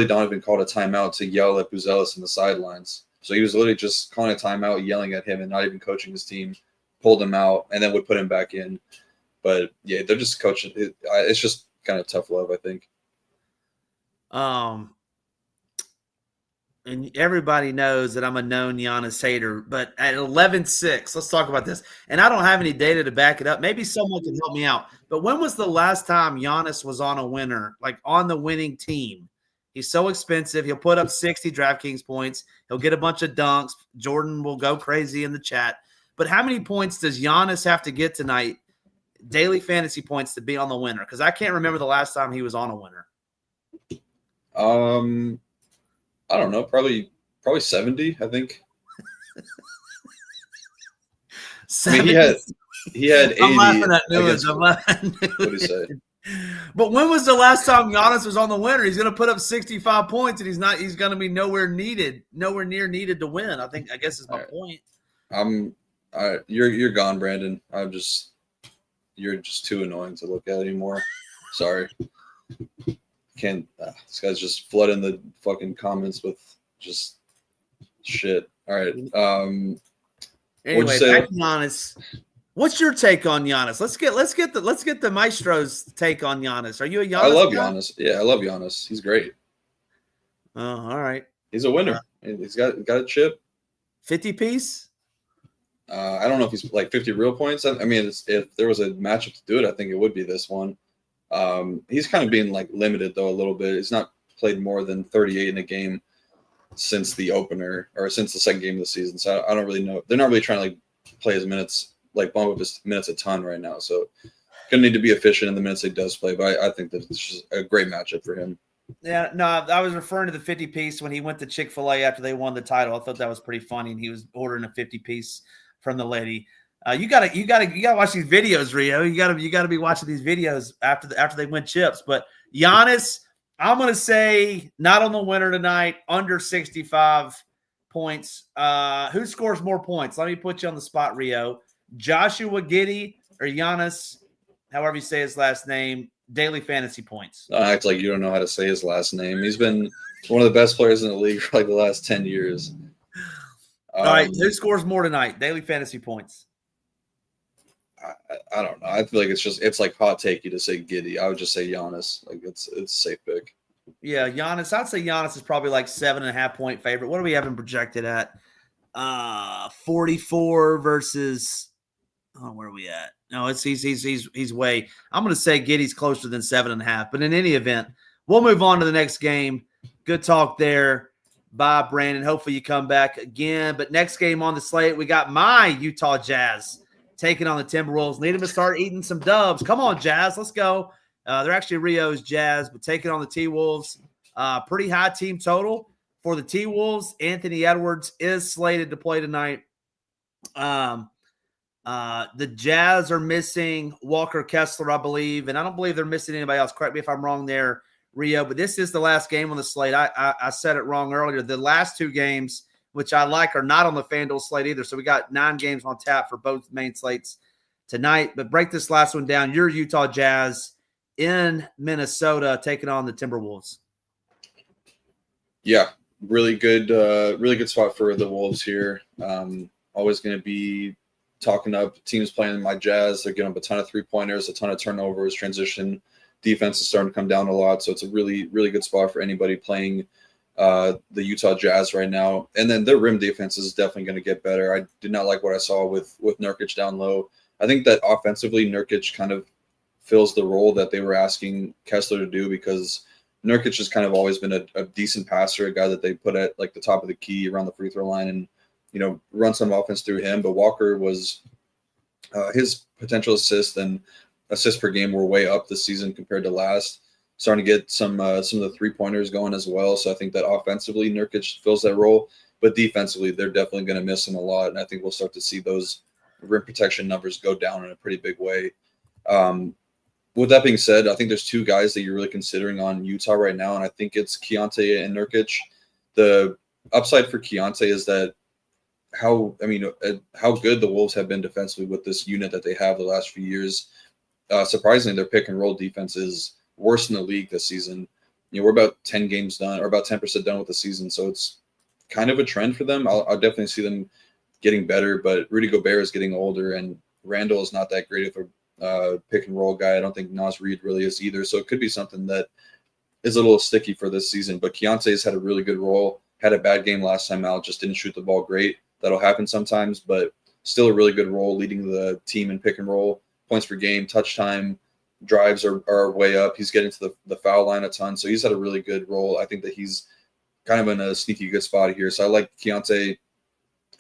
S3: Donovan called a timeout to yell at Buzelis in the sidelines." So he was literally just calling a timeout, yelling at him, and not even coaching his team. Pulled him out, and then would put him back in. But yeah, they're just coaching. It's just kind of tough love, I think.
S2: And everybody knows that I'm a known Giannis hater, but at 11-6, let's talk about this. And I don't have any data to back it up. Maybe someone can help me out. But when was the last time Giannis was on a winner, like on the winning team? He's so expensive. He'll put up 60 DraftKings points. He'll get a bunch of dunks. Jordan will go crazy in the chat. But how many points does Giannis have to get tonight, daily fantasy points, to be on the winner? Because I can't remember the last time he was on a winner.
S3: I don't know, probably 70, I think.
S2: 70?
S3: I mean, he had 80.
S2: I'm laughing at Nunes.
S3: What did he say?
S2: But when was the last time Giannis was on the winner? He's going to put up 65 points, and he's going to be nowhere near needed to win. I guess is my point.
S3: You're gone, Brandon. You're just too annoying to look at anymore. Sorry. Can't this guy's just flooding the fucking comments with just shit. All right.
S2: Anyway, back to Giannis. What's your take on Giannis? Let's get the maestro's take on Giannis. Are you a Giannis?
S3: I love
S2: guy?
S3: Giannis. Yeah, I love Giannis. He's great.
S2: Oh, all right.
S3: He's a winner. He's got a chip.
S2: 50 piece?
S3: I don't know if he's like 50 real points. I mean, if there was a matchup to do it, I think it would be this one. He's kind of being like limited though a little bit. He's not played more than 38 in a game since the opener or since the second game of the season. So I don't really know. They're not really trying to like play his minutes, like bump up his minutes a ton right now. So gonna need to be efficient in the minutes he does play. But I think that it's just a great matchup for him.
S2: Yeah, no, I was referring to the 50 piece when he went to Chick-fil-A after they won the title. I thought that was pretty funny, and he was ordering a 50 piece from the lady. You gotta watch these videos, Rio. You gotta be watching these videos after they win chips. But Giannis, I'm gonna say not on the winner tonight, under 65 points. Who scores more points? Let me put you on the spot, Rio. Joshua Giddey or Giannis, however you say his last name, daily fantasy points.
S3: Act like you don't know how to say his last name. He's been one of the best players in the league for like the last 10 years.
S2: All right, who scores more tonight? Daily fantasy points.
S3: I don't know. I feel like it's like hot takey to say Giddey. I would just say Giannis. Like it's a safe pick.
S2: Yeah, Giannis. I'd say Giannis is probably like 7.5 point favorite. What do we have him projected at? 44 versus. Oh, where are we at? No, he's way. I'm going to say Giddey's closer than 7.5. But in any event, we'll move on to the next game. Good talk there. Bye, Brandon. Hopefully you come back again. But next game on the slate, we got my Utah Jazz taking on the Timberwolves. Need them to start eating some dubs. Come on, Jazz. Let's go. They're actually Rio's Jazz, but taking on the T-Wolves. Pretty high team total for the T-Wolves. Anthony Edwards is slated to play tonight. The Jazz are missing Walker Kessler, I believe, and I don't believe they're missing anybody else. Correct me if I'm wrong there, Rio, but this is the last game on the slate. I said it wrong earlier. The last two games, which I like, are not on the FanDuel slate either. So we got 9 games on tap for both main slates tonight. But break this last one down. Your Utah Jazz in Minnesota taking on the Timberwolves.
S3: Yeah, really good spot for the Wolves here. Always going to be talking up teams playing my Jazz. They're getting up a ton of 3-pointers, a ton of turnovers, transition. Defense is starting to come down a lot. So it's a really, really good spot for anybody playing the Utah Jazz right now. And then their rim defense is definitely going to get better. I did not like what I saw with Nurkic down low. I think that offensively, Nurkic kind of fills the role that they were asking Kessler to do, because Nurkic has kind of always been a decent passer, a guy that they put at like the top of the key around the free throw line and, run some offense through him. But Walker was his potential assists per game were way up this season compared to last. Starting to get some of the 3-pointers going as well. So I think that offensively, Nurkic fills that role, but defensively, they're definitely going to miss him a lot. And I think we'll start to see those rim protection numbers go down in a pretty big way. With that being said, I think there's 2 guys that you're really considering on Utah right now, and I think it's Keontae and Nurkic. The upside for Keontae is that how good the Wolves have been defensively with this unit that they have the last few years. Surprisingly, their pick and roll defense is worse in the league this season. We're about 10 games done, or about 10% done with the season, so it's kind of a trend for them. I'll definitely see them getting better, but Rudy Gobert is getting older, and Randall is not that great of a pick and roll guy. I don't think Naz Reid really is either, so it could be something that is a little sticky for this season. But Keontae's had a really good role, had a bad game last time out, just didn't shoot the ball great. That'll happen sometimes, but still a really good role leading the team in pick and roll, points per game, touch time, drives are way up. He's getting to the foul line a ton, so he's had a really good role. I think that he's kind of in a sneaky good spot here. So I like Keontae.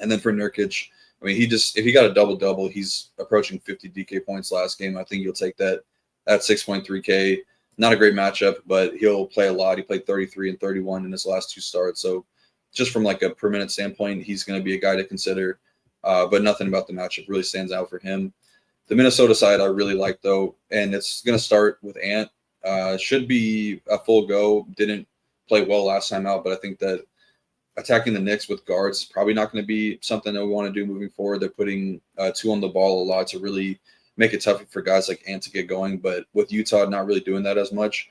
S3: And then for Nurkic, if he got a double-double, he's approaching 50 DK points last game. I think you'll take that at 6.3K. Not a great matchup, but he'll play a lot. He played 33 and 31 in his last 2 starts. So just from like a per minute standpoint, he's going to be a guy to consider. But nothing about the matchup really stands out for him. The Minnesota side I really like, though, and it's going to start with Ant. Should be a full go. Didn't play well last time out, but I think that attacking the Knicks with guards is probably not going to be something that we want to do moving forward. They're putting 2 on the ball a lot to really make it tough for guys like Ant to get going. But with Utah not really doing that as much,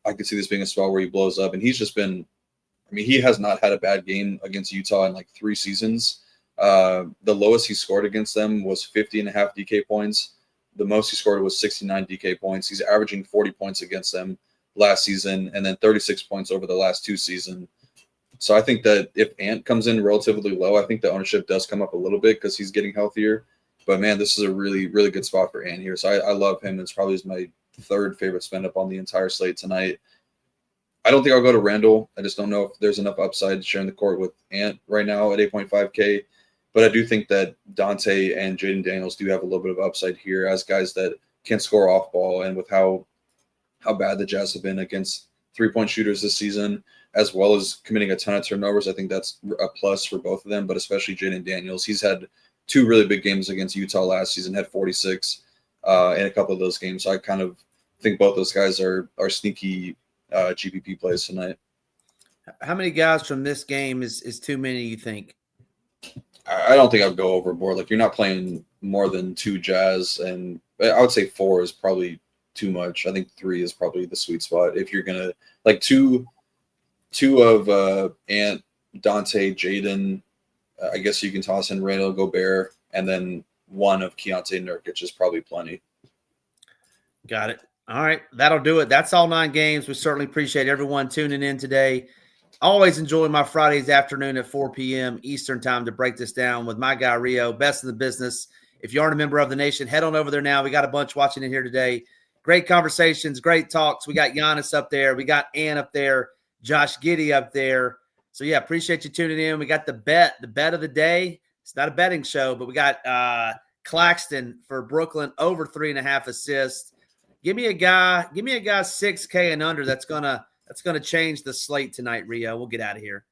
S3: I could see this being a spot where he blows up. And he's just been – he has not had a bad game against Utah in like 3 seasons. The lowest he scored against them was 50.5 DK points. The most he scored was 69 DK points. He's averaging 40 points against them last season and then 36 points over the last 2 seasons. So I think that if Ant comes in relatively low, I think the ownership does come up a little bit because he's getting healthier. But, man, this is a really, really good spot for Ant here. So I love him. It's probably my 3rd favorite spend up on the entire slate tonight. I don't think I'll go to Randall. I just don't know if there's enough upside sharing the court with Ant right now at 8.5K. But I do think that Dante and Jaden Daniels do have a little bit of upside here as guys that can score off ball. And with how bad the Jazz have been against 3-point shooters this season, as well as committing a ton of turnovers, I think that's a plus for both of them, but especially Jaden Daniels. He's had 2 really big games against Utah last season, had 46 in a couple of those games. So I kind of think both those guys are sneaky GPP plays tonight.
S2: How many guys from this game is too many, you think?
S3: I don't think I'd go overboard. Like, you're not playing more than 2 Jazz, and I would say 4 is probably too much. I think 3 is probably the sweet spot. If you're gonna like two of Ant, Dante, Jaden, I guess you can toss in Randall, Gobert, and then 1 of Keontae, Nurkic is probably plenty.
S2: Got it. All right, that'll do it. That's all 9 games. We certainly appreciate everyone tuning in today. Always enjoy my Fridays afternoon at 4 p.m. Eastern time to break this down with my guy Rio, best in the business. If you aren't a member of the nation, head on over there now. We got a bunch watching it here today. Great conversations, great talks. We got Giannis up there. We got Ann up there. Josh Giddey up there. So, yeah, appreciate you tuning in. We got the bet of the day. It's not a betting show, but we got Claxton for Brooklyn over 3.5 assists. Give me a guy 6K and under that's gonna change the slate tonight, Rio. We'll get out of here.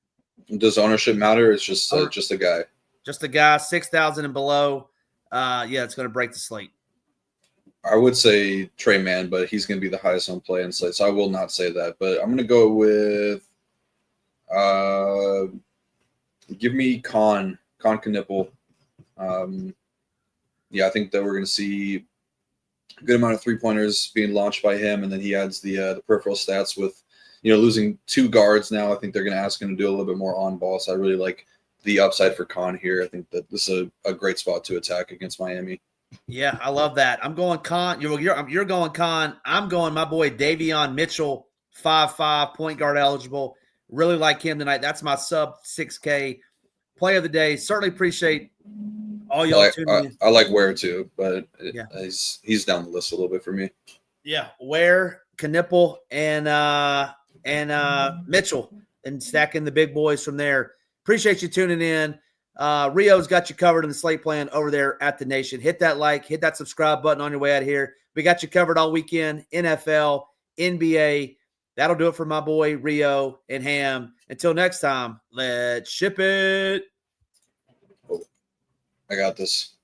S3: Does ownership matter? It's just a guy.
S2: Just a guy 6,000 and below. It's gonna break the slate.
S3: I would say Trey Mann, but he's going to be the highest on play in slate, so I will not say that. But I'm going to go with give me Con Knipple. I think that we're going to see a good amount of three-pointers being launched by him, and then he adds the peripheral stats with, losing 2 guards now. I think they're going to ask him to do a little bit more on ball, so I really like the upside for Con here. I think that this is a great spot to attack against Miami.
S2: Yeah, I love that. I'm going Con. You're going Con. I'm going my boy Davion Mitchell, 5'5", point guard eligible. Really like him tonight. That's my sub 6K play of the day. Certainly appreciate all y'all tuning in.
S3: I like Ware too, but he's down the list a little bit for me.
S2: Yeah, Ware, Knipple, and Mitchell, and stacking the big boys from there. Appreciate you tuning in. Rio's got you covered in the slate plan over there at the Nation. Hit that like, hit that subscribe button on your way out of here. We got you covered all weekend. NFL, NBA. That'll do it for my boy Rio and Ham. Until next time, let's ship it.
S3: I got this.